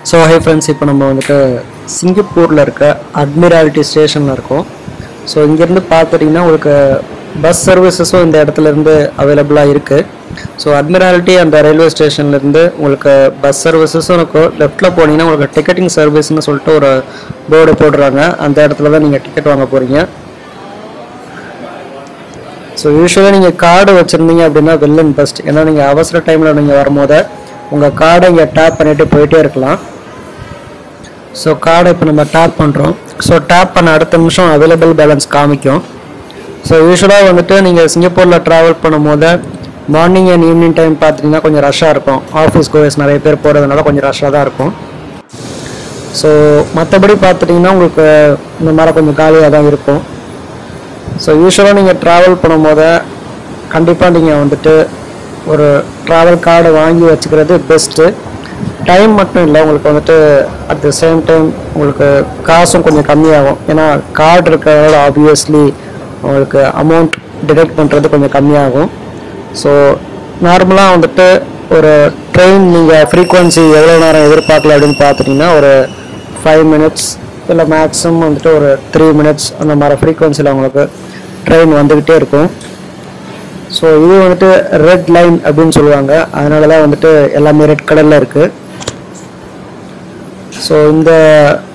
So hi friends, இப்போ நம்ம வந்துட்டு சிங்கப்பூரில் இருக்க அட்மிராலிட்டி ஸ்டேஷனில் இருக்கோம். ஸோ இங்கேருந்து பார்த்துட்டிங்கன்னா உங்களுக்கு பஸ் சர்வீசஸும் இந்த இடத்துலேருந்து அவைலபிளாக இருக்குது. ஸோ அட்மிராலிட்டி அந்த ரயில்வே ஸ்டேஷன்லேருந்து உங்களுக்கு பஸ் சர்வீசஸும் இருக்கும். லெஃப்ட்டில் போனீங்கன்னா உங்களுக்கு டிக்கெட்டிங் சர்வீஸ்னு சொல்லிட்டு ஒரு போர்டு போடுறாங்க. அந்த இடத்துல தான் நீங்கள் டிக்கெட் வாங்க போகிறீங்க. ஸோ யூஸ்வலாக நீங்கள் கார்டு வச்சுருந்தீங்க அப்படின்னா வெல் அண்ட் பெஸ்ட். ஏன்னா நீங்கள் அவசர டைமில் நீங்கள் வரும்போது உங்கள் கார்டை இங்கே டேப் பண்ணிவிட்டு போயிட்டே இருக்கலாம். ஸோ கார்டை இப்போ நம்ம டேப் பண்ணுறோம். ஸோ டேப் பண்ண அடுத்த நிமிஷம் அவைலபிள் பேலன்ஸ் காமிக்கும். ஸோ யூஸ்வலாக வந்துட்டு நீங்கள் சிங்கப்பூரில் ட்ராவல் பண்ணும்போது மார்னிங் அண்ட் ஈவினிங் டைம் பார்த்திங்கன்னா கொஞ்சம் ரஷ்ஷாக இருக்கும். ஆஃபீஸ் கோயர்ஸ் நிறைய பேர் போகிறதுனால கொஞ்சம் ரஷ்ஷாக தான் இருக்கும். ஸோ மற்றபடி பார்த்துட்டிங்கன்னா உங்களுக்கு இந்த மாதிரி கொஞ்சம் காலியாக தான் இருக்கும். ஸோ யூஸ்வலாக நீங்கள் ட்ராவல் பண்ணும்போது கண்டிப்பாக நீங்கள் வந்துட்டு ஒரு ட்ராவல் கார்டை வாங்கி வச்சுக்கிறது பெஸ்ட்டு. டைம் மட்டும் இல்லை, உங்களுக்கு வந்துட்டு அட் த சேம் டைம் உங்களுக்கு காசும் கொஞ்சம் கம்மியாகும். ஏன்னா கார்டு இருக்கிறதால ஆப்வியஸ்லி உங்களுக்கு அமௌண்ட் டிடெக்ட் பண்ணுறது கொஞ்சம் கம்மியாகும். ஸோ நார்மலாக வந்துட்டு ஒரு ட்ரெயின் நீங்கள் ஃப்ரீக்வன்சி எவ்வளோ நேரம் எதிர்பார்க்கல அப்படின்னு பார்த்துட்டிங்கன்னா ஒரு 5 minutes இல்லை மேக்ஸிமம் வந்துட்டு ஒரு 3 minutes அந்த மாதிரி ஃப்ரீக்வன்சியில் உங்களுக்கு ட்ரெயின் வந்துக்கிட்டே இருக்கும். ஸோ இது வந்துட்டு ரெட் லைன் அப்படின்னு சொல்லுவாங்க. அதனால தான் வந்துட்டு எல்லாமே ரெட் கலரில் இருக்குது. ஸோ இந்த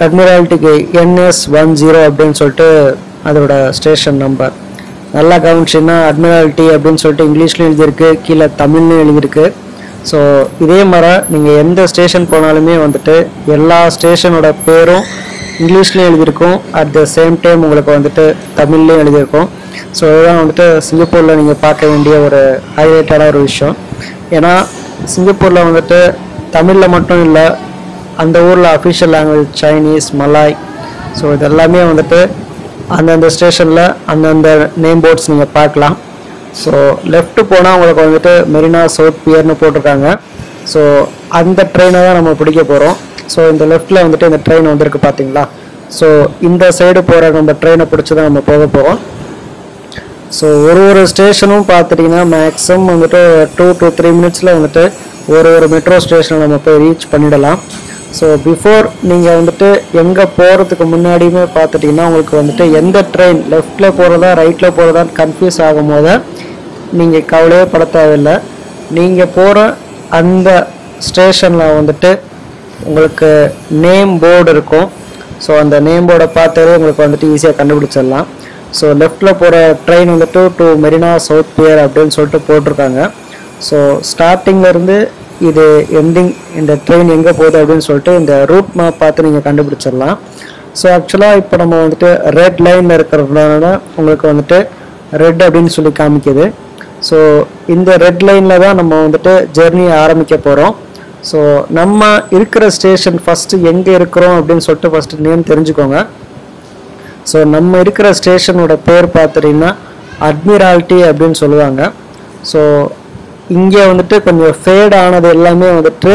அட்மிராலிட்டிக்கு NS10 அப்படின்னு சொல்லிட்டு அதோட ஸ்டேஷன் நம்பர். நல்லா கவனிச்சின்னா அட்மிராலிட்டி அப்படின்னு சொல்லிட்டு இங்கிலீஷ்லையும் எழுதியிருக்கு, கீழே தமிழ்லையும் எழுதியிருக்கு. ஸோ இதே மாதிரி நீங்கள் எந்த ஸ்டேஷன் போனாலுமே வந்துட்டு எல்லா ஸ்டேஷனோட பேரும் இங்கிலீஷ்லேயும் எழுதியிருக்கும், அட் த சேம் டைம் உங்களுக்கு வந்துட்டு தமிழ்லேயும் எழுதியிருக்கும். ஸோ இதுதான் வந்துட்டு சிங்கப்பூரில் நீங்கள் பார்க்க வேண்டிய ஒரு ஹைலைட்டான ஒரு விஷயம். ஏன்னா சிங்கப்பூரில் வந்துட்டு தமிழில் மட்டும் இல்லை, அந்த ஊரில் official language Chinese, Malay, so இது எல்லாமே வந்துட்டு அந்தந்த ஸ்டேஷனில் அந்தந்த நேம் போர்ட்ஸ் நீங்கள் பார்க்கலாம். ஸோ லெஃப்ட்டு போனால் உங்களுக்கு வந்துட்டு மெரினா சவுத் பியர்னு போட்டிருக்காங்க. ஸோ அந்த ட்ரெயினை தான் நம்ம பிடிக்க போகிறோம். ஸோ இந்த லெஃப்ட்டில் வந்துட்டு இந்த ட்ரெயின் வந்திருக்கு பார்த்தீங்களா. ஸோ இந்த சைடு போகிற நம்ம ட்ரெயினை பிடிச்சி தான் நம்ம போக போகிறோம். ஸோ ஒரு ஸ்டேஷனும் பார்த்துட்டிங்கன்னா மேக்ஸிமம் வந்துட்டு 2 to 3 minutes வந்துட்டு ஒரு மெட்ரோ ஸ்டேஷனை நம்ம போய் ரீச் பண்ணிடலாம். ஸோ பிஃபோர் நீங்கள் வந்துட்டு எங்கே போகிறதுக்கு முன்னாடியுமே பார்த்துட்டிங்கன்னா உங்களுக்கு வந்துட்டு எந்த ட்ரெயின் லெஃப்டில் போகிறதா ரைட்டில் போகிறதான்னு கன்ஃபியூஸ் ஆகும் போது நீங்கள் கவலையே பட தேவையில்லை. நீங்கள் போகிற அந்த ஸ்டேஷனில் வந்துட்டு உங்களுக்கு நேம் போர்டு இருக்கும். ஸோ அந்த நேம் போர்டை பார்த்தாலே உங்களுக்கு வந்துட்டு ஈஸியாக கண்டுபிடிச்சிடலாம். ஸோ லெஃப்டில் போகிற ட்ரெயின் வந்துட்டு டு மெரினா சவுத் பியர் அப்படின்னு சொல்லிட்டு போட்டிருக்காங்க. ஸோ ஸ்டார்டிங்லேருந்து இது எண்டிங் இந்த ட்ரெயின் எங்கே போகுது அப்படின்னு சொல்லிட்டு இந்த ரூட் மேப் பார்த்து நீங்கள் கண்டுபிடிச்சிடலாம். ஸோ ஆக்சுவலாக இப்போ நம்ம வந்துட்டு ரெட் லைனில் இருக்கிறதுனால உங்களுக்கு வந்துட்டு ரெட் அப்படின்னு சொல்லி காமிக்குது. ஸோ இந்த ரெட் லைனில் தான் நம்ம வந்துட்டு ஜெர்னியை ஆரம்பிக்க போகிறோம். ஸோ நம்ம இருக்கிற ஸ்டேஷன் ஃபஸ்ட்டு எங்கே இருக்கிறோம் அப்படின்னு சொல்லிட்டு ஃபஸ்ட்டு நேம் தெரிஞ்சுக்கோங்க. ஸோ நம்ம இருக்கிற ஸ்டேஷனோட பேர் பார்த்துட்டிங்கன்னா அட்மிராலிட்டி அப்படின்னு சொல்லுவாங்க. ஸோ இங்கே வந்துட்டு கொஞ்சம் ஃபேட் ஆனது எல்லாமே வந்துட்டு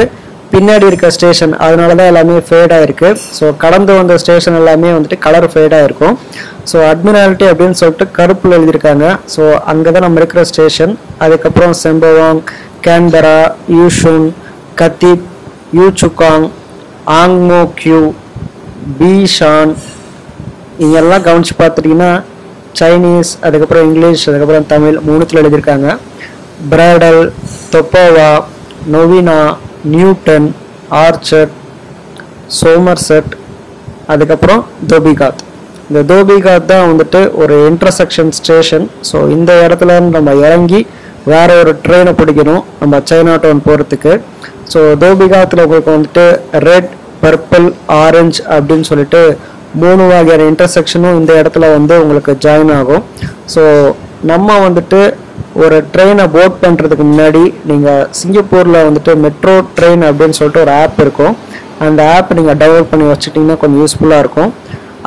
பின்னாடி இருக்க ஸ்டேஷன், அதனால தான் எல்லாமே ஃபேடாக இருக்குது. ஸோ கடந்து வந்த ஸ்டேஷன் எல்லாமே வந்துட்டு கலர் ஃபேடாக இருக்கும். ஸோ அட்மிராலிட்டி அப்படின்னு சொல்லிட்டு கருப்பில் எழுதியிருக்காங்க. ஸோ அங்கே தான் நம்ம இருக்கிற ஸ்டேஷன். அதுக்கப்புறம் செம்பவாங், கேன்பரா, யூஷுன், கத்திப், யூசுகாங், ஆங்மோ கியூ, பீஷான், இங்கெல்லாம் கவனித்து பார்த்துட்டிங்கன்னா சைனீஸ், அதுக்கப்புறம் இங்கிலீஷ், அதுக்கப்புறம் தமிழ் 3த்தில் எழுதியிருக்காங்க. பிராடல், தொப்போவா, நொவினா, நியூட்டன், ஆர்ச்சர்ட், சோமர்செட், அதுக்கப்புறம் தோபிகாத். இந்த தோபிகாத் தான் வந்துட்டு ஒரு இன்டர்செக்ஷன் ஸ்டேஷன். ஸோ இந்த இடத்துல நம்ம இறங்கி வேற ஒரு ட்ரெயினை பிடிக்கணும் நம்ம சைனா டவுன் போகிறதுக்கு. ஸோ தோபிகாத்தில் உங்களுக்கு வந்துட்டு ரெட், பர்பிள், ஆரஞ்சு அப்படின்னு சொல்லிட்டு 3 வகையான இன்டர்செக்ஷனும் இந்த இடத்துல வந்து உங்களுக்கு ஜாயின் ஆகும். ஸோ நம்ம வந்துட்டு ஒரு ட்ரெயினை போட் பண்ணுறதுக்கு முன்னாடி நீங்கள் சிங்கப்பூரில் வந்துட்டு மெட்ரோ ட்ரெயின் அப்படின்னு சொல்லிட்டு ஒரு ஆப் இருக்கும். அந்த ஆப் நீங்கள் டவுன்லோட் பண்ணி வச்சுட்டிங்கன்னா கொஞ்சம் யூஸ்ஃபுல்லாக இருக்கும்.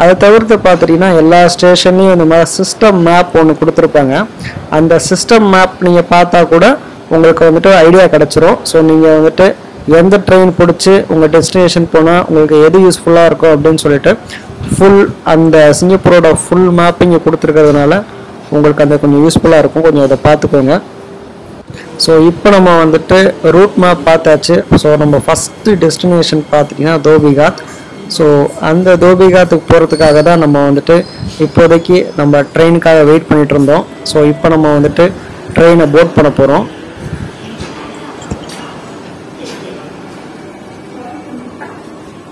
அதை தவிர்த்து பார்த்துட்டிங்கன்னா எல்லா ஸ்டேஷன்லையும் இந்த மாதிரி சிஸ்டம் மேப் ஒன்று கொடுத்துருப்பாங்க. அந்த சிஸ்டம் மேப் நீங்கள் பார்த்தா கூட உங்களுக்கு வந்துட்டு ஐடியா கிடச்சிரும். ஸோ நீங்கள் வந்துட்டு எந்த ட்ரெயின் பிடிச்சி உங்கள் டெஸ்டினேஷன் போனால் உங்களுக்கு எது யூஸ்ஃபுல்லாக இருக்கும் அப்படின்னு சொல்லிட்டு ஃபுல் அந்த சிங்கப்பூரோட ஃபுல் மேப்பிங்கை கொடுத்துருக்கிறதுனால உங்களுக்கு அந்த கொஞ்சம் யூஸ்ஃபுல்லாக இருக்கும். கொஞ்சம் அதை பார்த்துக்கோங்க. ஸோ இப்போ நம்ம வந்துட்டு ரூட் மேப் பார்த்தாச்சு. ஸோ நம்ம ஃபஸ்ட்டு டெஸ்டினேஷன் பார்த்துட்டிங்கன்னா தோபிகாத். ஸோ அந்த தோபிகாத்துக்கு போகிறதுக்காக தான் நம்ம வந்துட்டு இப்போதைக்கு நம்ம ட்ரெயினுக்காக வெயிட் பண்ணிகிட்டு இருந்தோம். ஸோ இப்போ நம்ம வந்துட்டு ட்ரெயினை போட் பண்ண போகிறோம்.